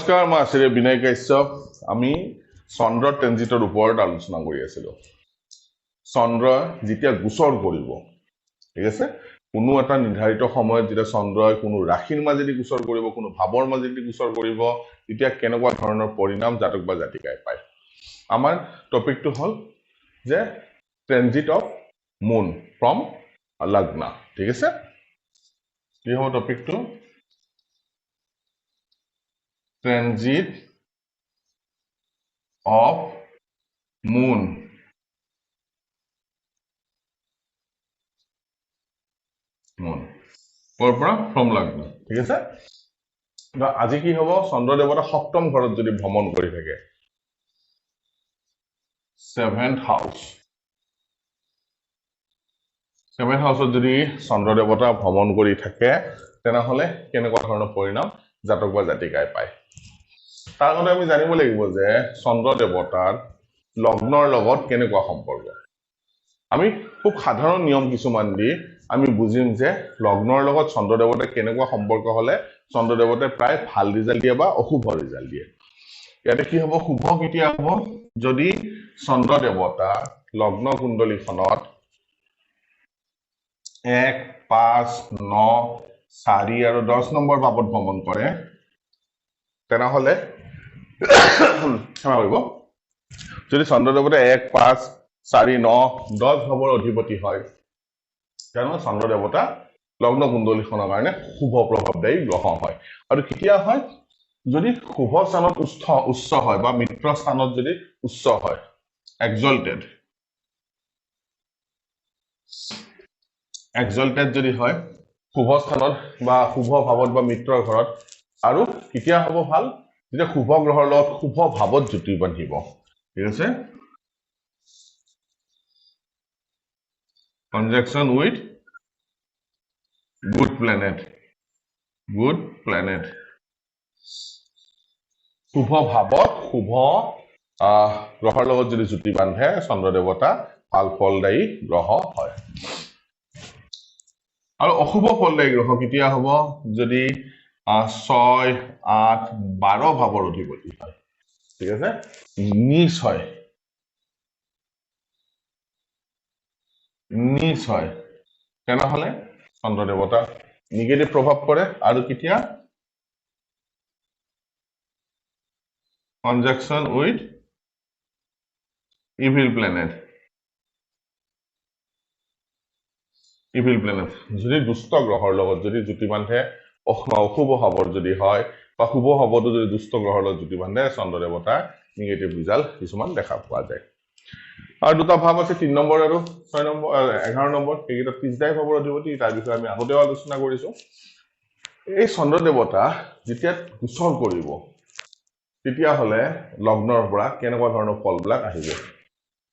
নমস্কাৰ, মই আচাৰ্য বিনয় কাশ্যপ। আমি চন্দ্ৰ ট্ৰেনজিটৰ ওপৰত আলোচনা কৰি আছিলো। চন্দ্ৰ যেতিয়া গোচৰ কৰিব, ঠিক আছে, কোনো এটা নিৰ্ধাৰিত সময়ত যেতিয়া চন্দ্ৰই কোনো ৰাশিৰ মাজেদি গোচৰ কৰিব, কোনো ভাৱৰ মাজেদি গোচৰ কৰিব, তেতিয়া কেনেকুৱা ধৰণৰ পৰিণাম জাতক বা জাতিকাই পায়। আমাৰ টপিকটো হ'ল যে ট্ৰেনজিট অফ মুন ফ্ৰম লগ্ন, ঠিক আছে। কি হ'ব টপিকটো? Transit of moon from লগ্ন, ঠিক আছে। আজি কি হ'ব? চন্দ্ৰ দেৱতা সপ্তম ঘৰত যদি ভ্ৰমণ কৰি থাকে, 7th হাউস, 7th হাউসত যদি চন্দ্ৰ দেৱতা ভ্ৰমণ কৰি থাকে, তেনেহলে কেনেকুৱা ধৰণৰ পৰিণাম জাতক বা জাতিকাই পায়। তাৰ আগতে আমি জানিব লাগিব যে চন্দ্ৰ দেৱতাৰ লগ্নৰ লগত কেনেকুৱা সম্পৰ্ক। আমি খুব সাধাৰণ নিয়ম কিছুমান দি আমি বুজিম যে লগ্নৰ লগত চন্দ্ৰ দেৱতাৰ কেনেকুৱা সম্পৰ্ক হলে চন্দ্ৰ দেৱতাই প্ৰায় ভাল ৰিজাল্ট দিয়ে বা অশুভ ৰিজাল্ট দিয়ে। ইয়াতে কি হ'ব? শুভ কেতিয়া হ'ব? যদি চন্দ্ৰ দেৱতা লগ্ন কুণ্ডলীখনত 1, 5, 9, 4 আৰু 10 নম্বৰ ভাৱত ভ্ৰমণ কৰে, তেনেহলে ক্ষমা কৰিব, যদি চন্দ্ৰ দেৱতা 1, 5, 4, 9, 10 ভাৱৰ অধিপতি হয়, তেনেহলে চন্দ্ৰ দেৱতা লগ্ন কুণ্ডলীখনৰ কাৰণে শুভ প্ৰভাৱদায়ী গ্ৰহ হয়। আৰু কেতিয়া হয়? যদি শুভ স্থানত উচ্চ হয় বা মিত্ৰ স্থানত যদি উচ্চ হয়, এক্সল্টেড যদি হয় শুভ স্থানত বা শুভ ভাৱত বা মিত্ৰৰ ঘৰত। আৰু কেতিয়া হ'ব ভাল? যেতিয়া শুভ গ্ৰহৰ লগত শুভ ভাৱত জ্যোতি বান্ধিব, ঠিক আছে। কনজাংশন উইথ গুড প্লেনেট, শুভ ভাৱত শুভ গ্ৰহৰ লগত যদি জ্যোতি বান্ধে, চন্দ্ৰ দেৱতা ভাল ফলদায়ী গ্ৰহ হয়। আৰু অশুভ ফলদায়ী গ্ৰহ কেতিয়া হ'ব? যদি 6, 8, 12 ভাৱৰ অধিপতি হয়, ঠিক আছে, নিচ হয়, তেনেহলে চন্দ্ৰ দেৱতা নিগেটিভ প্ৰভাৱ পৰে। আৰু কেতিয়া? কনজাংশন উইথ ইভিল প্লেনেট, যদি দুষ্ট গ্ৰহৰ লগত যদি জ্যোতি বান্ধে, অশুভ ভাৱৰ যদি হয় বা শুভ ভাৱতো যদি দুষ্ট গ্ৰহৰ লগত জ্যোতি বান্ধে, চন্দ্ৰ দেৱতাৰ নিগেটিভ ৰিজাল্ট কিছুমান দেখা পোৱা যায়। আৰু দুটা ভাৱ আছে, 3 নম্বৰ আৰু 6 নম্বৰ 11 নম্বৰ, সেইকেইটা ত্ৰিশদায়ী ভাৱৰ অধিপতি। তাৰ বিষয়ে আমি আগতেও আলোচনা কৰিছো। এই চন্দ্ৰ দেৱতা যেতিয়া গোচৰ কৰিব, তেতিয়াহলে লগ্নৰ পৰা কেনেকুৱা ধৰণৰ ফলবিলাক আহিব।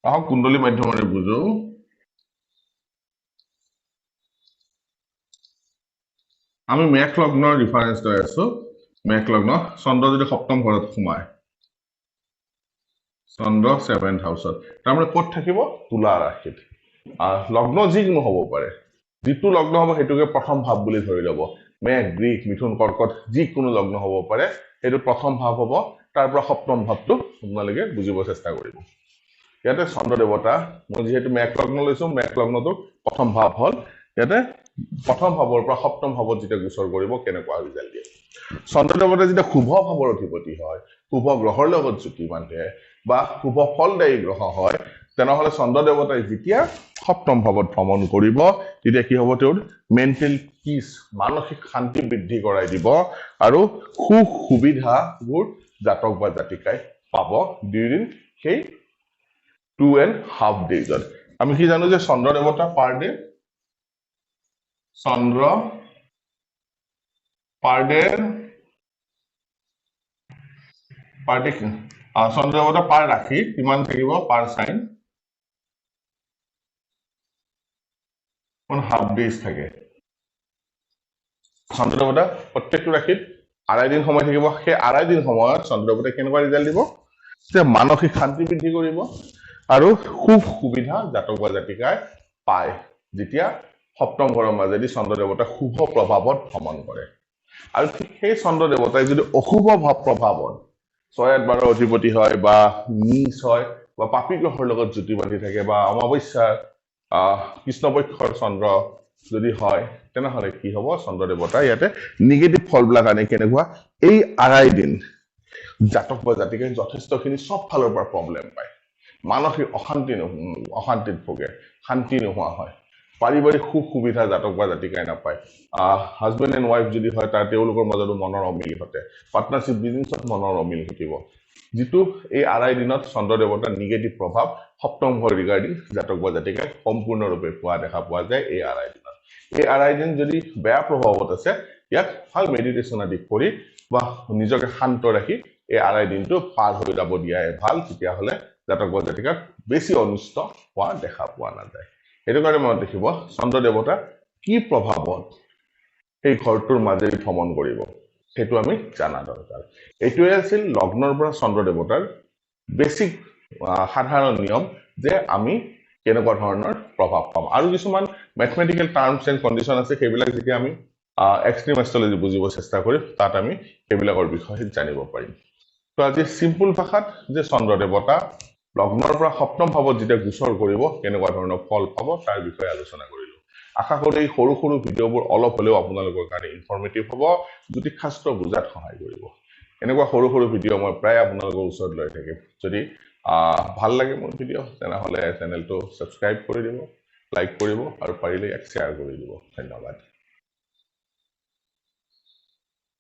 আহক কুণ্ডলী মাধ্যমেৰে বুজো। আমি মেষ লগ্নৰ ৰিফাৰেঞ্চ লৈ আছো। মেষ লগ্ন, চন্দ্ৰ যদি সপ্তম ঘৰত সোমায়, চন্দ্ৰ 7th হাউসত, তাৰমানে ক'ত থাকিব? তুলা ৰাশিত। লগ্ন যিকোনো হ'ব পাৰে, যিটো লগ্ন হ'ব সেইটোকে প্ৰথম ভাৱ বুলি ধৰি ল'ব। মেষ, বৃষ, মিথুন, কৰ্কট যিকোনো লগ্ন হ'ব পাৰে, সেইটো প্ৰথম ভাৱ হ'ব। তাৰ পৰা সপ্তম ভাৱটো আপোনালোকে বুজিব চেষ্টা কৰিব। ইয়াতে চন্দ্ৰ দেৱতা, মই যিহেতু মেষ লগ্ন লৈছো, মেষ লগ্নটো প্ৰথম ভাৱ হ'ল। ইয়াতে প্ৰথম ভাৱৰ পৰা সপ্তম ভাৱত যেতিয়া গোচৰ কৰিব, কেনেকুৱা ৰিজাল্ট দিয়ে। চন্দ্ৰ দেৱতা যেতিয়া শুভ ভাৱৰ অধিপতি হয়, শুভ গ্ৰহৰ লগত জ্যোতি বান্ধে বা শুভ ফলদায়ী গ্ৰহ হয়, তেনেহলে চন্দ্ৰ দেৱতাই যেতিয়া সপ্তম ভাৱত ভ্ৰমণ কৰিব, তেতিয়া কি হ'ব? তেওঁৰ মেণ্টেল পিচ, মানসিক শান্তি বৃদ্ধি কৰাই দিব আৰু সুবিধাবোৰ জাতক বা জাতিকাই পাব ডিউৰিং সেই 2.5 days। আমি কি জানো যে চন্দ্ৰ দেৱতা পাৰ ডে চন্দ্ৰ দেৱতা পাৰ ৰাশি কিমান থাকিব? পাৰ চাইন 1.5 days থাকে। চন্দ্ৰ দেৱতা প্ৰত্যেকটো ৰাশিত 2.5 দিন সময় থাকিব। সেই 2.5 দিন সময়ত চন্দ্ৰ দেৱতাই কেনেকুৱা ৰিজাল্ট দিব? যে মানসিক শান্তি বৃদ্ধি কৰিব আৰু সুবিধা জাতক বা জাতিকাই পায় যেতিয়া সপ্তম ঘৰৰ মাজেদি চন্দ্ৰ দেৱতা শুভ প্ৰভাৱত ভ্ৰমণ কৰে। আৰু ঠিক সেই চন্দ্ৰ দেৱতাই যদি অশুভ ভাৱ প্ৰভাৱত 6-8-12 অধিপতি হয় বা নিচ হয় বা পাপী গ্ৰহৰ লগত জুতি বান্ধি থাকে বা অমাৱস্যাৰ কৃষ্ণপক্ষৰ চন্দ্ৰ যদি হয় তেনেহলে কি হ'ব চন্দ্ৰ দেৱতা ইয়াতে নিগেটিভ ফলবিলাক আনে কেনেকুৱা এই আড়াই দিন জাতক বা জাতিকে যথেষ্টখিনি সব ফালৰ পৰা প্ৰব্লেম পায় মানসিক অশান্তিত ভোগে শান্তি নোহোৱা হয় পাৰিবাৰিক সুখ সুবিধা জাতক বা জাতিকাই নাপায় হাজবেণ্ড এণ্ড ৱাইফ যদি হয় তাৰ তেওঁলোকৰ মাজতো মনৰ অমিল ঘটে পাৰ্টনাৰশ্বিপ বিজনেছত মনৰ অমিল ঘটিব যিটো এই আড়াই দিনত চন্দ্ৰ দেৱতাৰ নিগেটিভ প্ৰভাৱ সপ্তম ঘৰ ৰিগাৰ্ডিং জাতক বা জাতিকাই সম্পূৰ্ণৰূপে পোৱা দেখা পোৱা যায় এই আড়াই দিনত এই আড়াই দিন যদি বেয়া প্ৰভাৱত আছে ইয়াক ভাল মেডিটেশ্যন আদি কৰি বা নিজকে শান্ত ৰাখি এই আড়াই দিনটো পাৰ হৈ যাব দিয়াই ভাল তেতিয়াহ'লে জাতক বা জাতিকাক বেছি অনিষ্ট হোৱা দেখা পোৱা নাযায় সেইটো কাৰণে মনত দেখিব চন্দ্ৰ দেৱতা কি প্ৰভাৱত এই ঘৰটোৰ মাজেদি ভ্ৰমণ কৰিব সেইটো আমি জানা দৰকাৰ এইটোৱে আছিল লগ্নৰ পৰা চন্দ্ৰ দেৱতাৰ বেছিক সাধাৰণ নিয়ম যে আমি কেনেকুৱা ধৰণৰ প্ৰভাৱ পাম আৰু কিছুমান মেথমেটিকেল টাৰ্মছ এণ্ড কণ্ডিশ্যন আছে সেইবিলাক যেতিয়া আমি এক্সট্ৰিম এষ্ট্ৰলজি বুজিব চেষ্টা কৰিম তাত আমি সেইবিলাকৰ বিষয়ে জানিব পাৰিম তো আজি চিম্পুল ভাষাত যে চন্দ্ৰ দেৱতা লগ্নৰ পৰা সপ্তম ভাৱত যেতিয়া গোচৰ কৰিব কেনেকুৱা ধৰণৰ ফল পাব তাৰ বিষয়ে আলোচনা কৰিলো আশা কৰো এই সৰু সৰু ভিডিঅ'বোৰ অলপ হ'লেও আপোনালোকৰ কাৰণে ইনফৰ্মেটিভ হ'ব জ্যোতিষশাস্ত্ৰ বুজাত সহায় কৰিব এনেকুৱা সৰু সৰু ভিডিঅ' মই প্ৰায় আপোনালোকৰ ওচৰত লৈ থাকিম যদি ভাল লাগে মোৰ ভিডিঅ' তেনেহ'লে চেনেলটো ছাবস্ক্ৰাইব কৰি দিব লাইক কৰিব আৰু পাৰিলে ইয়াক শ্বেয়াৰ কৰি দিব ধন্যবাদ